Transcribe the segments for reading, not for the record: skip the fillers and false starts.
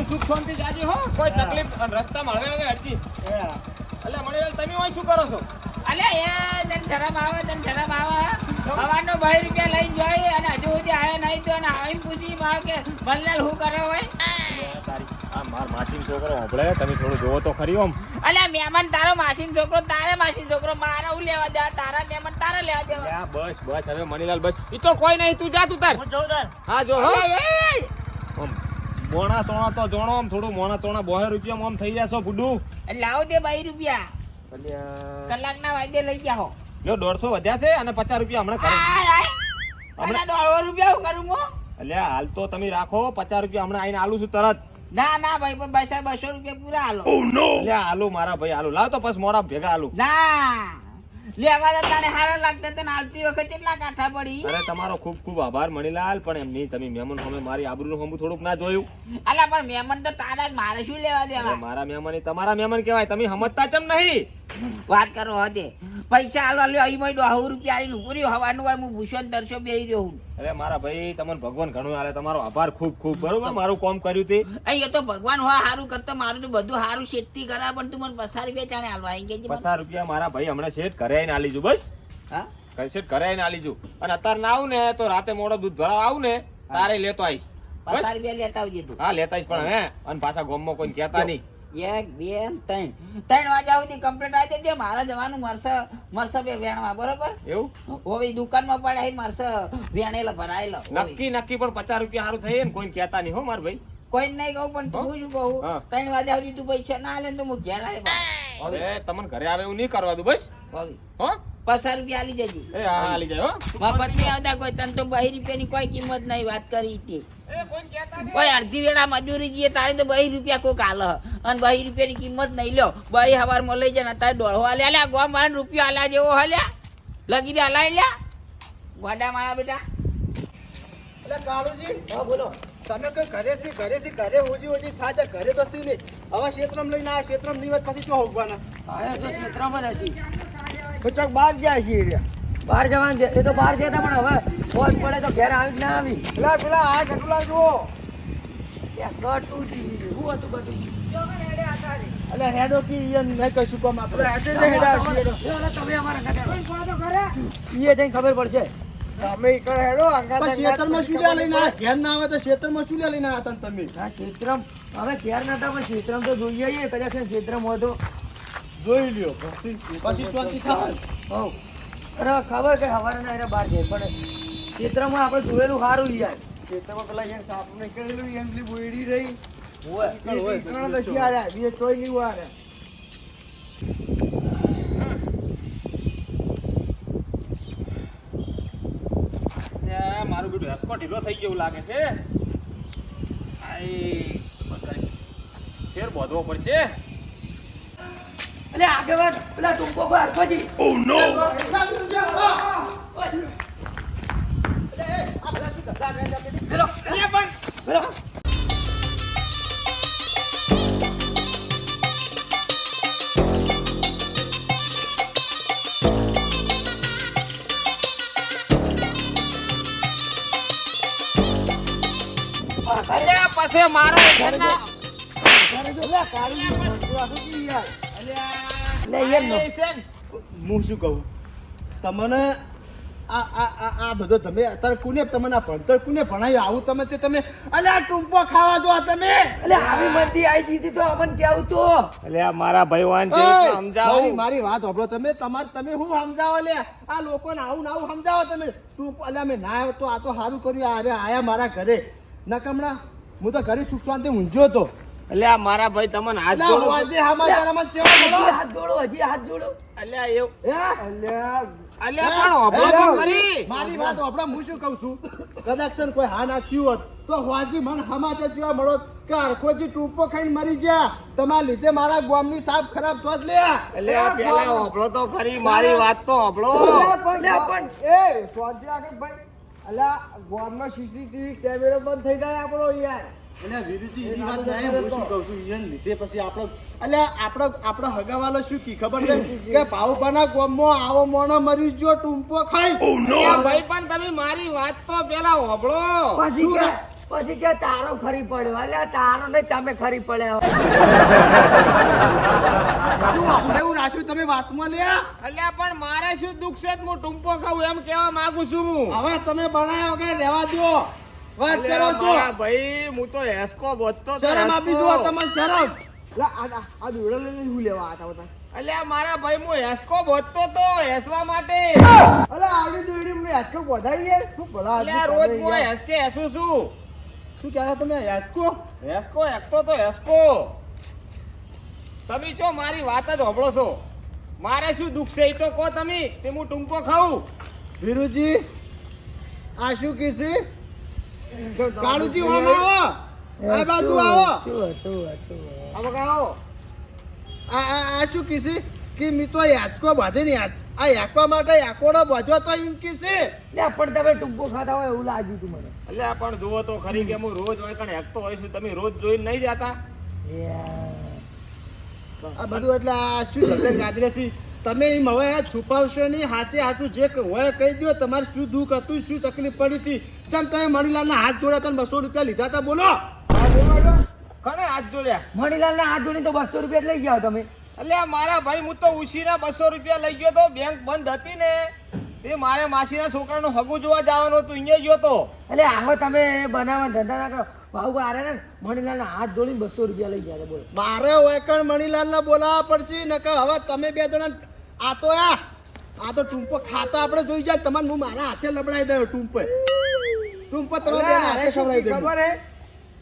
સુખ શાંતિ જાજી હો, કોઈ તકલીફ રસ્તામાં હળવે અડજી. અલ્યા મણીલાલ તમે હોય શું કરો છો? અલ્યા એ તને શરમ આવે સવારનો 2 રૂપિયા લઈને જોઈ અને હજુ સુધી આવ્યો નહીં તો આવીને પૂછી મારે કે મનલાલ શું કરો હોય? આ માર માસીન છોકરો હોભળે, તમે થોડું જોવો તો ખરી ઓમ. અલ્યા મહેમાન તારો માસીન છોકરો તારે માસીન છોકરો મારે હું લેવા દેવા, તારા મહેમાન તારે લેવા દેવા. અલ્યા બસ હવે મણીલાલ બસ. ઈ તો કોઈ નહીં, તું જા તું તાર. હું જઉં તાર. હા જો હો. એ ઓમ મોણા તોણા તો જોણો, આમ થોડું મોણા તોણા 2 રૂપિયા આમ થઈ જશો ફુડુ. લાવો દે 2 રૂપિયા અલ્યા કલાકના વાયદે લઈ જાઓ. લ્યો 150 વધ્યા છે અને 50 રૂપિયા હમણાં કરો. હમણાં 150 રૂપિયા હું કરું હું? અલ્યા હાલ તો તમે રાખો, 50 રૂપિયા હમણાં આઈને આલું છું તરત. ના ભાઈ 200 રૂપિયા પૂરા હાલો. અલ્યા આલુ મારા ભાઈ આલુ. લાવ તો પછી મોડા ભેગા આલુ. ના લેવા જતા ને હારા લાગતા તને આવતી વખત કેટલા કાઠા પડી. અરે તમારો ખૂબ ખૂબ આભાર મણીલાલ, પણ એમ નહીં, તમે મહેમાન સામે મારી આબરૂનું હમું થોડુંક ના જોયું. અલા પણ મહેમાન તો તારા જ, મારે શું લેવા અરે દેવા? મારા મહેમાન ઈ તમારા મહેમાન કહેવાય, તમે સમજતા ચમ નહીં? વાત કરો હતે પૈસા હાલવા લ્યો અહીં માં 100 રૂપિયા આવીને ઉભું રહ્યો. હવાનું હોય હું ભૂષણ દર્શો બેહી રહ્યો હું. અરે મારા ભાઈ તમને ભગવાન ઘણું આલે, તમારો આભાર ખૂબ ખૂબ. બરોબર મારું કામ કર્યું તે. અહીં તો ભગવાન હોય સારું કરતો, મારું તો બધું સારું શેઠથી કરા, પણ તું મને 50 રૂપિયા ચાલે હાલવા આવી ગઈ. 50 રૂપિયા મારા ભાઈ હમણાં શેઠ ઘરે આવીને આલી જુ. બસ હા શેઠ ઘરે આવીને આલી જુ. અને અત્યારે ના આવું ને તો રાતે મોડો દૂધ ભરાવા આવું ને તારે લેતો આવીશ. 50 રૂપિયા લેતા આવજે તું. હા લેતા આવીશ, પણ હે અને પાછા ગામમાં કોઈ કહેતા નહીં. 1 2 3 વાગ્યા સુધી કમ્પ્લીટ આવી જશે. મારે જવાનું મરસા બે વેણવા. બરોબર એવું હવે દુકાનમાં પડે મરસ વેણેલા ભરાયેલો. નક્કી પણ 50 રૂપિયા સારું થઈ ને કોઈ કહેતા નહીં હો માર ભાઈ. કોઈ નહીં કહું, પણ તું શું કહું, હા. 3 વાગ્યા સુધી તું પૈસા ના આલે ને તો હું ઘેર આવ્યા. હવે તમને ઘરે આવે એવું નહીં કરવા દઉં. બસ હો 50 રૂપિયા આલી જજે. એ હા આલી જાય હો. મફત નહીં આવતા કોઈ. તને તો 2 રૂપિયાની કોઈ કિંમત નહીં, વાત કરી હતી. એ કોઈ કહેતા નહીં. કોઈ અડધી વેળા મજૂરી જઈએ તારે તો 2 રૂપિયા કોક હાલ અને 2 રૂપિયાની કિંમત નહીં લ્યો. 2 હવારમાં લઈ જાય ને તારે 150 હાલ્યા. લ્યા ગોમ વાળા રૂપિયા હાલ્યા જેવો હાલ્યા લગી દે હલાય લ્યા ગોડા મારા બેટા. એટલે કાળુજી, હા બોલો. તમે કોઈ ઘરે હોજી થાય ઘરે તો સી નહીં. હવે ક્ષેત્રમાં લઈને આ ક્ષેત્રમાં નિવત પછી ચો હોગવાના. હવે તો ક્ષેત્રમાં જ હશી. બચક બહાર જાય છે રે. બહાર જવાનું છે એ તો બહાર જતા પણ હવે ફોજ પડે તો ઘેર આવી જ ના આવી. પેલા આ ઘટુલા જુઓ. ગટુજી શું હતું ગટુજી? એટલે હેડો કી ઈયન નહીં કશું કામ આપણે હેડે જ હેડા છીએ. તમે અમારા ઘરે એ જઈને ખબર પડશે. તમે ઈ કર હેડો અંગા ક્ષેત્રમાં શું લે લઈને આ ઘેર ના આવે તો ક્ષેત્રમાં શું લે લઈને આતા તમે? હા ક્ષેત્રમ હવે ઘેર નતા પણ ક્ષેત્રમ તો જોઈએ કદાચ ક્ષેત્રમ હોય તો જોઈ લ્યો પછી શાંતિ થાય. હવ અરે ખબર કે હવારના એને બહાર જાય પણ ક્ષેત્રમાં આપણે જોયેલું સારું યાર. ક્ષેત્રમાં પેલા યાર સાપ ને કરેલું એમલી બોયડી રહી. હોય કણ તો શિયારા બે ચોઈ ની વારે. મારું બેટું હસકો ઢીલો થઈ ગયો લાગે છે. આઈ ફેર બોધવો પડશે. અને આગળ પેલા ટૂંકો પર હરખોજી. ઓ નો પેલો પેલો અલ્યા પછી મારો ઘરના એટલે કાળી શાંતિ રાખો કી યાર. લે એમ નો. હું શું કહું તમને આ બધો તમે અત્યારે કોને તમને આ ભણતર કોને ભણાયું આવું તમે અલ્યા ટૂંપો ખાવા દો તમે. એટલે આવી મંદી આવી દીધી તો અમન કેવું તો અલ્યા મારા ભાઈવાન છે મારી સમજાવો. મારી વાત સાંભળો તમે તમે શું સમજાવો લે આ લોકોને આવું ને આવું સમજાવો તમે. ટૂંપો અલ્યા મેં ના આવ્યો તો આ તો સારું કર્યું. અરે આયા મારા ઘરે નકમણા હું તો ઘરે સુખ શાંતિ ઊંઝ્યો તો. અલ્યા મારા ભાઈ તમને હાથ અલ્યા જોડું. આજે સમાચારમાં ચેવો બોલો. હજી હાથ જોડો અલ્યા એવું હે? અલ્યા અલ્યા પણ હોભળો તો ખરી. મારી વાત આપણે હું શું કહું છું કદાચ કોઈ હા નાખ્યું હોત તો હોજી મને સમાચાર જેવા મળો કે હરખોજી ટૂંપો ખાઈને મરી ગયા તમારા લીધે મારા ગામની સાફ ખરાબ થોત લે. અલ્યા પેલા હોભળો તો ખરી મારી વાત તો હોભળો. એ સ્વાધ્યાય આગળ ભાઈ અલ્યા ગામમાં સીસીટીવી કેમેરો બંધ થઈ જાય આપણો યાર. એટલે વિરુચિ એની વાત નહીં હું શું કહું છું ઈયન લીધે પછી આપણો હગાવાલો શું કી ખબર છે કે ભાવભાના ગામમાં આવો મોણો મરી ગયો ટૂંપો ખાઈ. અલ્યા ભાઈ પણ તમે મારી વાત તો પેલા હોભળો. શું રે? પછી કે તારો ખરી પડ્યો અલ્યા તારો નહીં તમે ખરી પડ્યા શું આપણે એવું રાખ્યું તમે વાતમાં લે? અલ્યા પણ મારે શું દુઃખ છે? હું ટૂંપો ખાઉં એમ કહેવા માંગુ છું હું. હવે તમે બનાવ્યા વગર રહેવા દો. વાત કરો છો મારા ભાઈ હું તો હેસકો બોલતો તો શરમ આપી હેસકો. જુઓ તમને શરમ. આ દોડો લઈને હું લેવા હતા બધા? અલ્યા મારા ભાઈ હું હેસકો બોલતો તો હેસવા માટે. અલા આવડી દોડી મને યાચકો બોધાઈ યાર. શું ભલા અલ્યા આદમી રોજ તમે હું યાર. હેસકે હેસું છું. શું કહેતા તમે યાચકો? હેસકો હેસતો તો હેસકો. તમે છો મારી વાત જ સાંભળો છો. મારે શું દુઃખ છે એ તો કહો તમે, તે હું ટૂંકો ખાઉં. વીરુજી આ શું કીધી? જો કાળુજી ઓમ આવો. આ બાજુ આવો. શું હતું આ બકા આવો. આ શું કીધી કે મી તો યાચકો બાંધે ને આ યાકવા માટે યાકોડો બાંધ્યો તો એમ કીધી. લે પણ તમે ટૂંકો ખાતા હોય એવું લાગ્યું હતું મને અલ્યા પણ જુઓ તો ખરી કે હું રોજ હોય કણ હેકતો હોય છું. તમે રોજ જોઈને નહીં જાતા? આ બધું એટલે આ શું જગત ગાદરે છે? તમે એમ હવે છુપાવશો નહીં. હાચે હાચું જે હોય કહી દો. તમારે શું દુઃખ હતું, શું તકલીફ પડી હતી? જેમ તમે મણીલાલના હાથ જોડ્યા હતા 200 રૂપિયા લીધા હતા, બોલો. ઘણે હાથ જોડ્યા. મણીલાલ ને હાથ જોડી તો 200 રૂપિયા જ લઈ ગયા તમે અલ્યા મારા ભાઈ હું તો ઉશીના 200 રૂપિયા લઈ ગયો તો. બેંક બંધ હતી ને તે મારે માસીના છોકરાનું હગું જોવા જવાનું હતું, અહીંયા ગયો તો. એટલે આવો તમે બનાવવા ધંધા ના કરો ભાવ આરે ને મણીલાલ ના હાથ જોડીને 200 રૂપિયા લઈ ગયા બોલો મારે ઓયકણ મણીલાલને બોલાવવા પડશે નકર હવે તમે બે જણા આ તો ટૂંપો ખાતા આપણે જોઈ જાય. તમારે હું મારા હાથે લબડાઈ દઉં ટૂંપે તમારે હાથે ખવડાવી દઉં. ખબર હે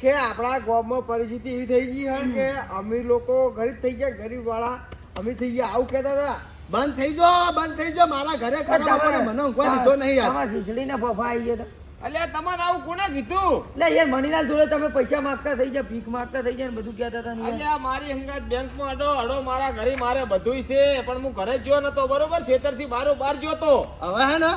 કે આપણા ગામમાં પરિસ્થિતિ એવી થઈ ગઈ છે કે અમીર લોકો ગરીબ થઈ ગયા, ગરીબ વાળા અમીર થઈ ગયા, આવું કહેતા હતા. બંધ થઈ જાઓ. મારા ઘરે ખરાબ પડે. મને ઊંઘવા દીધો નહીં યાર. તમારા ખીચડીને ફફા આવી ગયા અલ્યા તમારે આવું કોને કીધું? એટલે યાર મણીલાલ જોડે તમે પૈસા માંગતા થઈ જાય, ભીખ માંગતા થઈ જાય ને બધું કહેતા હતા ને યાર. અલ્યા મારી હંગાત બેંકમાં અડો મારા ઘરે મારે બધુંય છે, પણ હું ઘરે જ ગયો નતો બરોબર. ખેતરથી બાર ગયો તો. હવે હે ને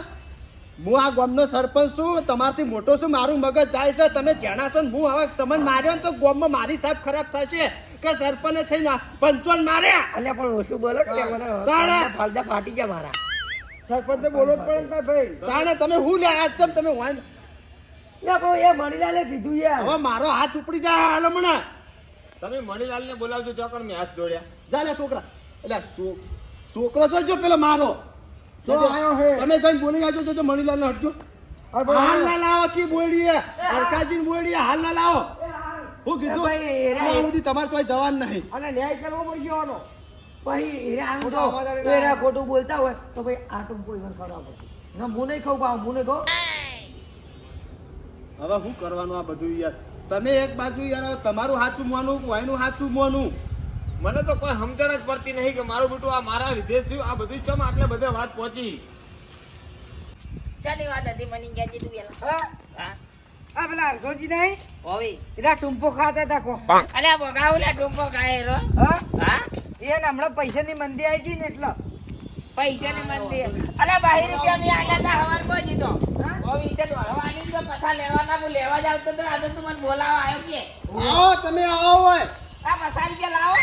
હું આ ગામનો સરપંચ છું, તમારથી મોટો છું, મારું મગજ જાય છે. તમે જાણા છો ને હું હવે તમને માર્યો ને તો ગામમાં મારી સાહેબ ખરાબ થશે કે સરપંચે થઈને પંચોન માર્યા. અલ્યા પણ ઓછું બોલો કે મને તાણે. ફાલદા ફાટી ગયા મારા સરપંચને બોલો જ પડે ને ભાઈ. તાણે તમે હું લે આજ ચમ તમે વાન યા પણ એ મણીલાલે કીધું યાર હવે મારો હાથ ઉપડી જાય હાલ હમણાં. તમે મણીલાલને બોલાવજો ચોકડ મેં હાથ જોડ્યા. જા લે છોકરા. એટલે છોકરો જોજો પેલો મારો જો આયો હે. તમે જઈને બોલી આવજો. જોજો મણીલાલને હટજો. અરે ભાઈ, હાલ ના લાવો કી બોડીએ અરકાજીને બોડીએ હાલ ના લાવો. હું કીધું ભાઈ, એરા- ત્યાં સુધી તમારે કોઈ જવાન નહીં. અને ન્યાય કરવો પડશે આનો. પછી હીરા આમ ખોટો તો અવાજ આવે ને. એરા ખોટું બોલતા હોય તો ભાઈ આ ટૂંકો ઈવન ખવડાવવા પડશે ના હું નહીં ખાઉં પાવ હું નહીં ખાઉં હવે શું કરવાનું આ બધું યાર? તમે એક બાજુ યાર હવે તમારું સાચું મોનું કોઈનું સાચું મોનું. મને તો કોઈ સમજણ જ પડતી નહીં કે મારું બેટું આ મારા લીધે થયું. આ બધું ચમ આટલે બધે વાત પહોંચી. શાની વાત હતી મને ક્યાં જીતું પેલા? હા હા આ પેલા અરગોજી નહીં હોવી એરા ટૂંપો ખાતા હતા કો અલ્યા બગાવલા ટૂંકો ખાય રો. હા હા એને હમણાં પૈસાની મંદી આવી ગઈ ને એટલે પૈસાની મંદી. અલ્યા 22 રૂપિયા મેં આલ્યા તા હવાર માં જીતો. હોવી ઈતે દોડવા આલી તો પછા લેવાના હું લેવા જાવ તો આજે તું મને બોલાવા આવ્યો કે આવો તમે આવો હોય. આ પછા રૂપિયા લાવો.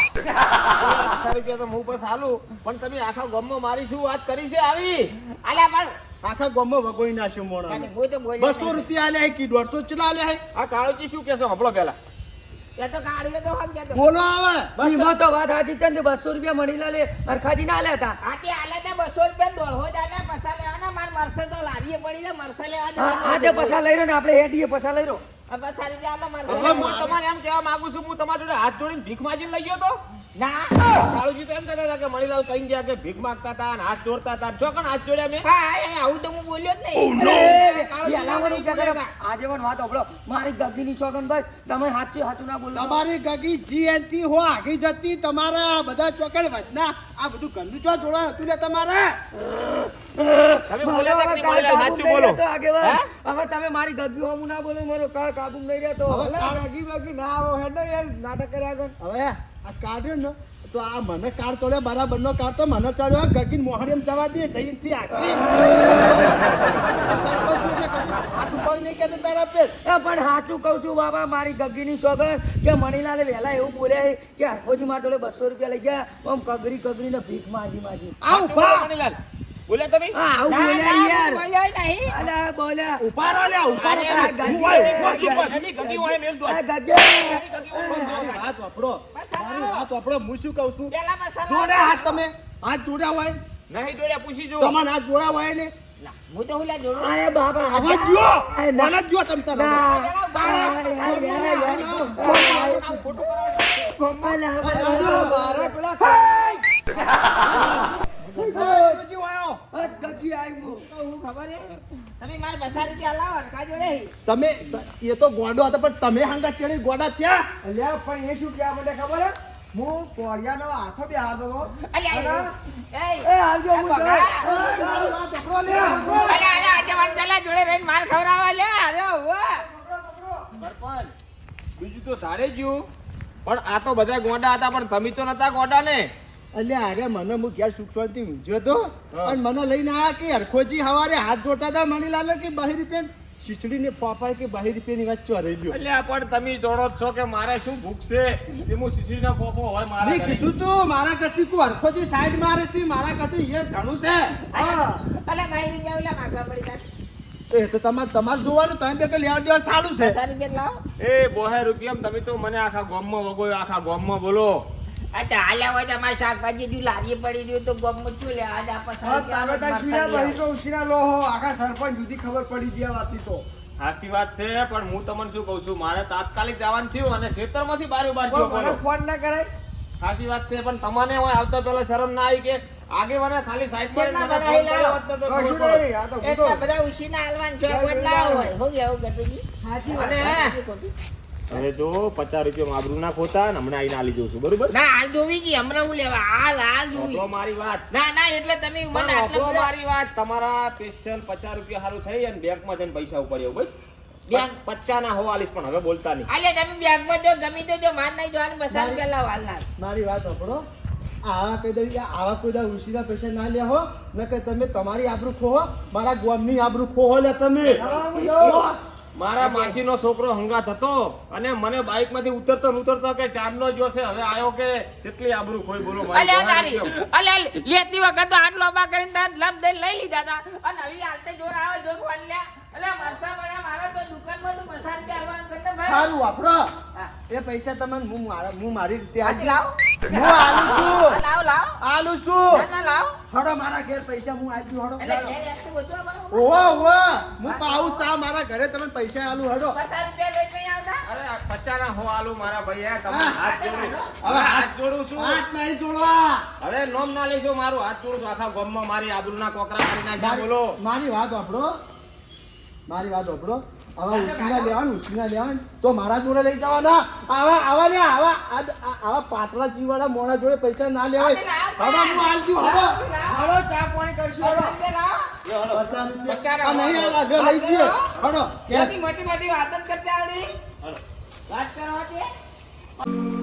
5 રૂપિયા તો હું બસ હાલું, પણ તમે આખા ગામમાં મારી શું વાત કરી છે આવી? અલ્યા પણ આખા ગામમાં વગોઈ નાખ્યો મોણો. કાને હું તો બોલ્યો 200 રૂપિયા આલ્યા કે 150 ચલા આલ્યા હે? આ કાળુજી શું કહેશો હંભળો પહેલા. એ તો ગાડી તો હક જતો. બોલો આવે. એમાં તો વાત સાચી છે ને 200 રૂપિયા મણીલાલે અરખાજી ના આલ્યા હતા આતે આલે તે 200 રૂપિયા દોડવો જ આલે પછા લેવાના માર મરસે તો લારીએ પડી લે મરસે લેવા દે. આજે પૈસા લઈ રહ્યો ને આપણે હેડીએ પૈસા લઈ રહ્યો આ પછા રૂપિયા આલે મરસે હવે હું તમારે એમ કહેવા માંગુ છું, હું તમારી જોડે હાથ જોડીને ભીખ માંગીને લઈ ગયો તો. ના કાળુજી તો એમ કહેતા હતા કે મણીલાલ કઈ ગયા કે ભીખ માંગતા હતા અને હાથ જોડતા હતા. જો કણ હાથ જોડ્યા મેં. હા આવું તો હું બોલ્યો જ નહીં. આજે પણ વાત સાંભળો મારી ગગીની સોગન બસ તમે સાચું ના બોલો તમારી ગગી જીએનટી હો આગી જતી તમારા બધા ચોકડ વધના આ બધું ગંદુ ચો જોડા હતું લે તમારે. તમે બોલ્યા હતા કે નહીં મણીલાલ? સાચું બોલો. હવે તમે મારી ગગી હોમ ના બોલો મારો કાળ કાબુ નહીં રહેતો હવે અલા, ભાગી ભાગી ના આવો હેડો યાર નાટક કર્યા આગળ. હવે આ કાઢ્યો ને તો આ મને કાર ચડ્યો બરાબર નો કાર તો મને ચડ્યો ગગીન મોહડી એમ જવા દે જઈથી આખી સરપંચ એટલે કશું હાથ ઉપર નહીં કહેતો તારા પે. પણ સાચું કહું છું બાબા મારી ગગીની સોગન કે મણીલાલે વહેલા એવું બોલ્યા કે હરખોજી મારા જોડે 200 રૂપિયા લઈ ગયા આમ કગરી ને ભીખ માજી આવ ભા મણીલાલ બોલ્યા તમે હા, આવું ના, બોલ્યા ના, યાર. બોલ્યો નહીં. અલા, બોલ્યા. ઉભા રહો લ્યા, ઉભા રહો. અરે, હું હોય, ગગી, હું શું એની ગગી હોય મેલ દો. આ ગગે. મારી વાત વાપરો, મારી વાત વાપરો. હું શું કહું છું? પેલા મસાલા જોડે હાથ તમે, હાથ જોડ્યા હોય, નહીં જોડ્યા પૂછી જો તમારા હાથ જોડ્યા હોય ને, ના, હું તો હુલા જોડું. આય બાબા. આવાજ જો, આય ના. મને જ જો તમ તારે. ના. તારા, આય, આય, મને આય, યાદ આય. આવ. અલા, મારા પેલા જોજી વાયો. ગગી આય હું. હું ખબર હે? તમે મારા બસા રૂપિયા લાવો ને કા જોડે તમે એ તો ગોડો હતો પણ તમે હાંગા ચડી ગોડા થયા. અલ્યા પણ એ શું કહેવા માટે ખબર હે હું પોરિયાનો હાથો બી હારતો હતો અલ્યા, અને એ એ આવજો હું આ જોડે. બગા. મારી વાત વાપરો લ્યા. અલ્યા, અલ્યા, આજે વંચાલા જોડે રહીને માર ખવડાવવા લે. અરે વાહ. સરપંચ બીજું તો ધારે ગયું પણ આ તો બધા ગોડા હતા પણ તમે તો નતા ગોડા ને અલ્યા અરે મને હું ઘેર સુખ શાંતિ ઊંઝ્યો તો અને મને લઈને આયા કે હરખોજી હવારે હાથ જોડતા હતા મને લાગે કે બાહી રૂપિયા શીચડીને ફોફાય કે બાહી રૂપિયાની વાત ચો રહી ગયો. એટલે પણ તમે જોડો જ છો કે મારે શું ભૂખ છે એ હું શીશડીનો ફોફો હોય મારા મેં ઘરે. કીધું તું મારા ઘરથી કોઈ હરખોજી સાઈડ મારે છે મારા ઘરથી એ ઘણું છે. અલ્યા, અલ્યા, ભાઈ રૂપિયા ઓલા માગવા પડી તાર. એ તો તમારે જોવાનું તમે બે કે લેવા દેવા ચાલુ છે. બસા રૂપિયા લાવો. એ બોહે રૂપિયા તમે તો મને આખા ગામમાં વગોયો આખા ગામમાં બોલો આ તો હાલ્યા હોય તો અમારે શાકભાજી જો લારીએ પડી રહ્યું તો ગમત શું લે આજ આ પસાર હા, રૂપિયા તમે તાર મરચાં શીરા લઈ આવો. બળી તો ઉશીરા લો હો આખા સરપંચ જુદી ખબર પડી ગયા વાતની તો સાચી વાત છે પણ હું તમને શું કહું છું મારે તાત્કાલિક જવાનું થયું અને ખેતરમાંથી બારે બાર કોઈ ગયો મને બોલો ફોન ના કરાય સાચી વાત છે પણ તમને હોય આવતા પહેલા શરમ ના આવી કે આગેવાને ખાલી સાઈડ પર કેટલા મને બધા ફોન કર્યો હોત તો ખબર કશું પડત. નહીં આ તો હું તો એટલા બધા ઉછીના હાલવાન છો કોઈ ના હોય હો ગયા હો ગટુજી અને હવે જો 50 રૂપિયા આબરૂ ના ખોતા ને હમણાં આઈને આલી જઉં છું બરોબર ના હાલ જોવી ગઈ હમણાં હું લેવા હાલ જોવી સાંભળો મારી વાત ના ના એટલે તમે મને પણ આટલા સાંભળો બધા મારી વાત તમારા સ્પેશિયલ 50 રૂપિયા સારું થઈ અને બેંકમાં જઈને પૈસા ઉપાડ્યો બસ બેંક? 50 ના હો આલીશ પણ હવે બોલતા નહીં આલે તમે બેંકમાં જો ગમી તો જો માર નહીં જોવાનું બસા રૂપિયા લાવ હાલ ના મારી વાત સાંભળો આવા કોઈ દા ઉશીના પૈસા ના લ્યા હો ન કે તમે તમારી આબરૂ ખોહો મારા ગામની આબરૂ ખોહો લે તમે. મારા માસીનો છોકરો હંગાત હતો અને મને બાઇક માંથી ઉતરતો કે ચાંદનો જો છે હવે આયો કે કેટલી આબરૂ ખોઈ બોલો મારી અલ્યા જોવાની તારી કેમ? અલ્યા લેતી વખત તો આટલો બા કરીને તાર લબ દઈને લઈ લીધા હતા અને હવે હાલતે જોર આવે જોર કોણ લ્યા અલ્યા મરસા બડા મારા તો દુકાનમાં તો મસાજ પે આવવાનું કરને ભાઈ સારું વાપરો હા. એ પૈસા તમને હું મારી રીતે હાથી આલું. લાવો હું આલું છું લાવો આલું છું ના ના લાવો હડો મારા ઘેર પૈસા હું આલું હડો એટલે ઘેર રહેતું બધું અમારું. ઓવા હું પાઉં ચા મારા ઘરે તમે પૈસા આલું હડો. બસા રૂપિયા લઈને નહીં આવતા અરે આ 50 ના હો આલુ મારા ભાઈ હે તમે હા. હાથ જોડું હવે હાથ જોડું છું હાથ નહીં જોડવા. હવે નોમ ના લેશો મારું હાથ જોડું છું આખા ગામમાં મારી આબરૂના કોકરા કરી નાખ્યા બોલો મારી વાત વાપરો મારી વાત વાપરો આવા ઉછીના લેવાનું તો મારા જોડે લઈ જવાના આવા પાતળા જીવાળા મોણા જોડે પૈસા ના લેવાય. હવે હું આલજુ હડો હાલો ચા પાણી કરશું હાલો રૂપિયા લાવો 50 રૂપિયા આ નહીં આલા લઈ જઈએ હડો મોટી મોટી વાત જ કરતા આવડી વાત કરવા દે